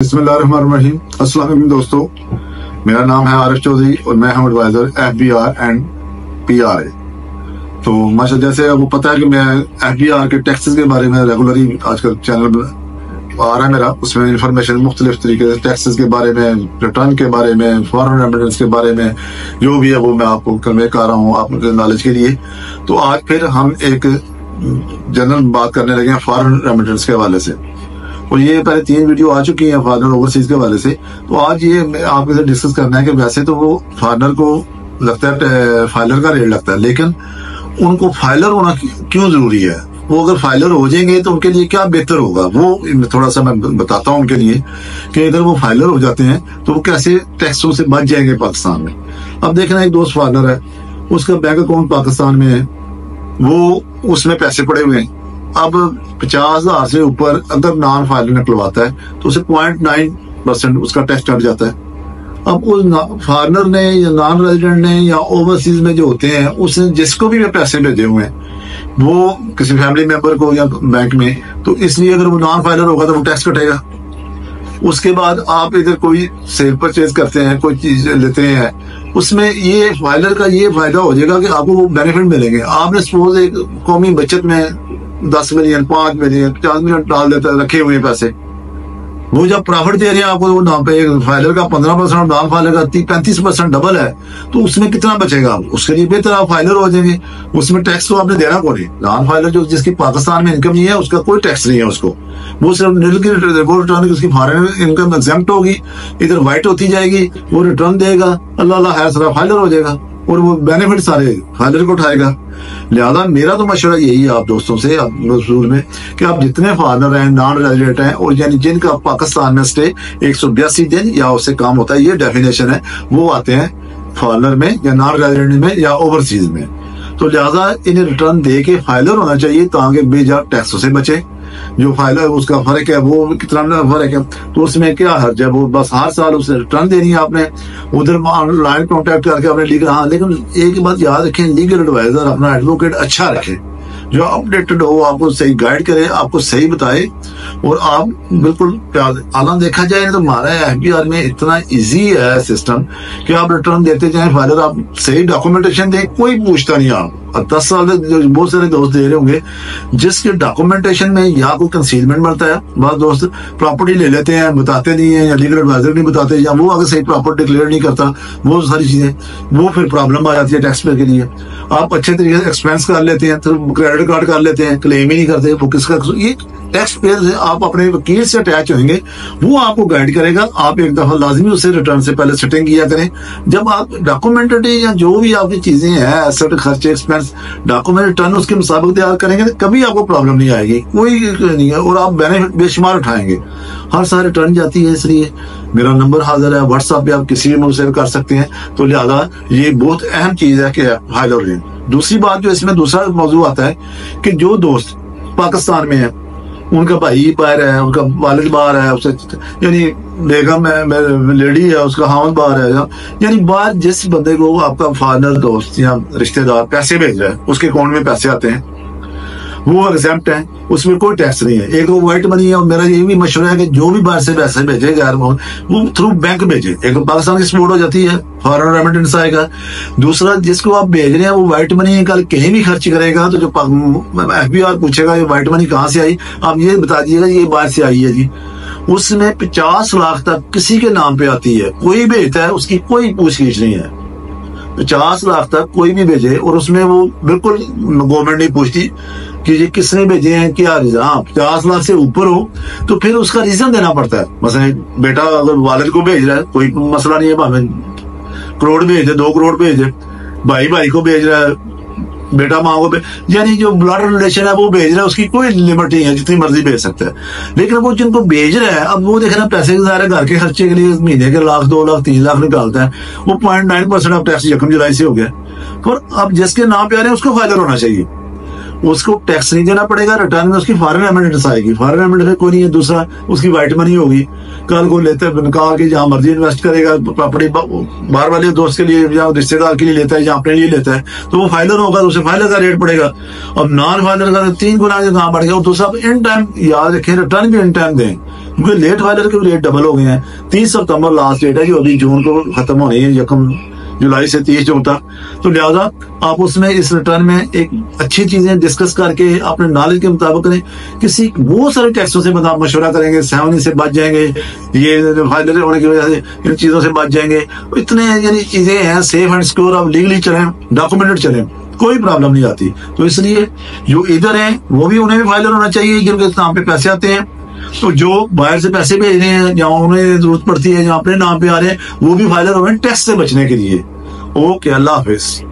बिस्मिल्लाहिर्रहमानिर्रहीम। अस्सलाम वालेकुम दोस्तों, मेरा नाम है आरिफ चौधरी और मैं हूं एडवाइजर FBR एंड PRA। तो माशाल्लाह जैसे आपको पता है कि मैं FBR के टैक्सेस के बारे में रेगुलरली आजकल चैनल आ रहा है मेरा, उसमें इंफॉर्मेशन मुख्तलिफ तरीके से टैक्सेस के बारे में, रिटर्न के बारे में, फॉरेन रेमिटेंस के बारे में जो भी है वो मैं आपको कन्वे कर रहा हूँ आपके नॉलेज के लिए। तो आज फिर हम एक जनरल बात करने लगे हैं फॉरेन रेमिटेंस के हवाले से, और ये पहले 3 वीडियो आ चुकी हैं फॉरेनर ओवरसीज के हवाले से। तो आज ये आपके साथ डिस्कस करना है कि वैसे तो वो फॉरेनर को लगता है फाइलर का रेट लगता है, लेकिन उनको फाइलर होना क्यों जरूरी है, वो अगर फाइलर हो जाएंगे तो उनके लिए क्या बेहतर होगा, वो थोड़ा सा मैं बताता हूँ उनके लिए कि अगर वो फाइलर हो जाते हैं तो वो कैसे टैक्सों से बच जाएंगे पाकिस्तान में। अब देखना, एक दोस्त फाइलर है, उसका बैंक अकाउंट पाकिस्तान में है, वो उसमें पैसे पड़े हुए हैं। अब 50,000 से ऊपर अगर नॉन फाइलर निकलवाता है तो उसे 0.9% उसका टैक्स कट जाता है। अब उस फॉरेनर ने या नॉन रेजिडेंट ने या ओवरसीज में जो होते हैं, उसने जिसको भी पैसे भेजे हुए हैं वो किसी फैमिली मेंबर को या बैंक में, तो इसलिए अगर वो नॉन फाइलर होगा तो वो टैक्स कटेगा। उसके बाद आप इधर कोई सेल परचेज करते हैं, कोई चीज लेते हैं, उसमें ये फाइलर का ये फायदा हो जाएगा कि आपको वो बेनिफिट मिलेंगे। आपने सपोज एक कौमी बचत में 10 मिलियन, 5 मिलियन, 50 मिलियन डाल देते रखे हुए पैसे, वो जब प्रॉफिट दे रहे हैं आपको, वो नाम पे फाइलर का 15% और नॉन फाइलर का 35% डबल है, तो उसमें कितना बचेगा? उसके लिए बेहतर आप फाइलर हो जाएंगे, उसमें टैक्स तो आपने देना कौन है। नॉन फाइलर जो जिसकी पाकिस्तान में इनकम नहीं है उसका कोई टैक्स नहीं है, उसको वो सिर्फ नील की रिटर्न, उसकी फॉरेन इनकम एग्जेम्प्ट होगी, इधर व्हाइट होती जाएगी, वो रिटर्न देगा, अल्लाह है सारा फाइलर हो जाएगा और वो बेनिफिट सारे फाइलर को उठाएगा। लिहाजा मेरा तो मशवरा यही है आप दोस्तों से मसूल में कि आप जितने फॉरेनर हैं, नॉन रेजिडेंट हैं, और यानी जिनका पाकिस्तान में स्टे 182 दिन या उससे कम होता है, ये डेफिनेशन है, वो आते हैं फॉरेनर में या नॉन रेजिडेंट में या ओवरसीज में। तो लिहाजा इन्हें रिटर्न दे के फाइलर होना चाहिए ताकि बेजा टैक्सों से बचे। जो फाइलर उसका फर्क है वो कितना फर्क है, तो उसमें क्या हर्ज है, वो बस हर साल उसे रिटर्न देनी है आपने, उधर ऑनलाइन कॉन्टेक्ट करके अपने लीगल। हाँ, लेकिन एक बात याद रखें, लीगल एडवाइजर अपना एडवोकेट अच्छा रखें, जो अपडेटेड हो, आपको सही गाइड करे, आपको सही बताए, और आप बिल्कुल आला देखा जाए तो हमारा FBR में इतना इजी है सिस्टम कि आप रिटर्न देते जाए, फाइलर आप सही डॉक्यूमेंटेशन दें, कोई पूछता नहीं। आप 10 साल से बहुत सारे दोस्त दे रहे होंगे जिसके डॉक्यूमेंटेशन में या कोई कंसीलमेंट मिलता है, बहुत दोस्त प्रॉपर्टी ले लेते हैं, बताते नहीं है, या लीगल एडवाइजर नहीं बताते, या वो अगर सही प्रॉपर्टी डिक्लेयर नहीं करता, वो सारी चीजें, वो फिर प्रॉब्लम आ जाती है टैक्स पे के लिए। आप अच्छे तरीके से एक्सपेंस कर लेते हैं, तो क्रेडिट कार्ड कर लेते हैं, क्लेम ही नहीं करते, वो किसका, ये टैक्स पेयर से आप अपने वकील से अटैच होंगे, वो आपको गाइड करेगा। आप एक दफा लाजमी उससे रिटर्न से पहले सेटिंग किया करें। जब आप डॉक्यूमेंटेड या जो भी आपकी चीजें हैं, एसेट, खर्चे, एक्सपेंस, डॉक्यूमेंट रिटर्न उसके मुताबिक तैयार करेंगे तो कभी आपको प्रॉब्लम नहीं आएगी, कोई नहीं है, और आप बेनिफिट बेशुमार उठाएंगे। हर साल रिटर्न जाती है, इसलिए मेरा नंबर हाजिर है, व्हाट्सएप पे आप किसी भी मुझसे कर सकते हैं। तो लिहाजा ये बहुत अहम चीज है कि फाइलर रहें। दूसरी बात जो इसमें दूसरा मौजूद आता है कि जो दोस्त पाकिस्तान में है, उनका भाई बाहर है, उनका वालिद बाहर है, उससे यानी बेगम है, लेडी है, उसका हामद बाहर है, यानी बाहर जिस बंदे को आपका फादर, दोस्त या रिश्तेदार पैसे भेज रहा है, उसके अकाउंट में पैसे आते हैं, वो एग्जेम्प्ट है, उसमें कोई टैक्स नहीं है। एक तो व्हाइट मनी है, और मेरा ये भी मशवरा है कि जो भी बाहर से पैसे भेजे गैर वो थ्रू बैंक भेजे। एक तो पाकिस्तान की सपोर्ट हो जाती है, फॉरेन रेमिटेंस आएगा। दूसरा, जिसको आप भेज रहे हैं वो व्हाइट मनी कल कहीं भी खर्च करेगा तो जो FBR पूछेगा ये व्हाइट मनी कहाँ से आई, आप ये बता दीजिएगा ये बाहर से आई है जी। उसमें 50 लाख तक किसी के नाम पे आती है, कोई भेजता है उसकी कोई पूछगिछ नहीं है। 50 लाख तक कोई भी भेजे, और उसमें वो बिल्कुल गवर्नमेंट नहीं पूछती कि ये किसने भेजे हैं, क्या रीजन। हाँ, 50 लाख से ऊपर हो तो फिर उसका रीजन देना पड़ता है। मसलन बेटा अगर वालिद को भेज रहा है, कोई मसला नहीं है, भावे करोड़ भेजे, 2 करोड़ भेजे, भाई को भेज रहा है, बेटा माँ को, यानी जो ब्लड रिलेशन है वो भेज रहा है, उसकी कोई लिमिट नहीं है, जितनी मर्जी भेज सकता है। लेकिन वो जिनको भेज रहा है, अब वो देख रहा है पैसे गुजार घर के खर्चे के लिए महीने के 1 लाख, 2 लाख, 3 लाख निकालता है, वो 0.9% ऑफ टैक्स 1 जुलाई से हो गया। और अब जिसके नाम पे आ रहे हैं उसको फायदा होना चाहिए, उसको टैक्स नहीं देना पड़ेगा, रिटर्न में उसकी फॉरेन रेमिटेंस आएगी। फॉरेन रेमिटेंस कोई नहीं है, दूसरा उसकी व्हाइट मनी होगी, कल को लेते निकाल के जहां मर्जी इन्वेस्ट करेगा, प्रॉपर्टी बाहर वाले दोस्त के लिए या रिश्तेदार के लिए लेता है या अपने लिए लेता है, तो वो फाइलर होगा तो उसे फाइलर का रेट पड़ेगा। अब नॉन फाइलर का 3 गुना का काम बढ़ गया। तो सब इन टाइम याद रखें, रिटर्न भी इन टाइम दें, क्योंकि लेट फाइलर के रेट डबल हो गए हैं। 30 सितंबर लास्ट डेट है जो अभी जून को खत्म होनी है, यकम जुलाई से 30 जून तक। तो लिहाजा आप उसमें इस रिटर्न में एक अच्छी चीजें डिस्कस करके अपने नॉलेज के मुताबिक करें। किसी बहुत सारे टैक्सों से मतलब मशवरा करेंगे, 7 से बच जाएंगे, ये फाइलर होने की वजह से इन चीजों से बच जाएंगे। इतने यानी चीजें हैं, सेफ एंड सिक्योर, आप लीगली चलें, डॉक्यूमेंटेड चलें, कोई प्रॉब्लम नहीं आती। तो इसलिए जो इधर है वो भी, उन्हें भी फाइलर होना चाहिए जिनके नाम पे पैसे आते हैं। तो जो बाहर से पैसे भेज रहे हैं, जहाँ उन्हें जरूरत पड़ती है, जहाँ अपने नाम पे आ रहे हैं, वो भी फाइलर हो रहे हैं टैक्स से बचने के लिए। ओके, अल्लाह हाफिज।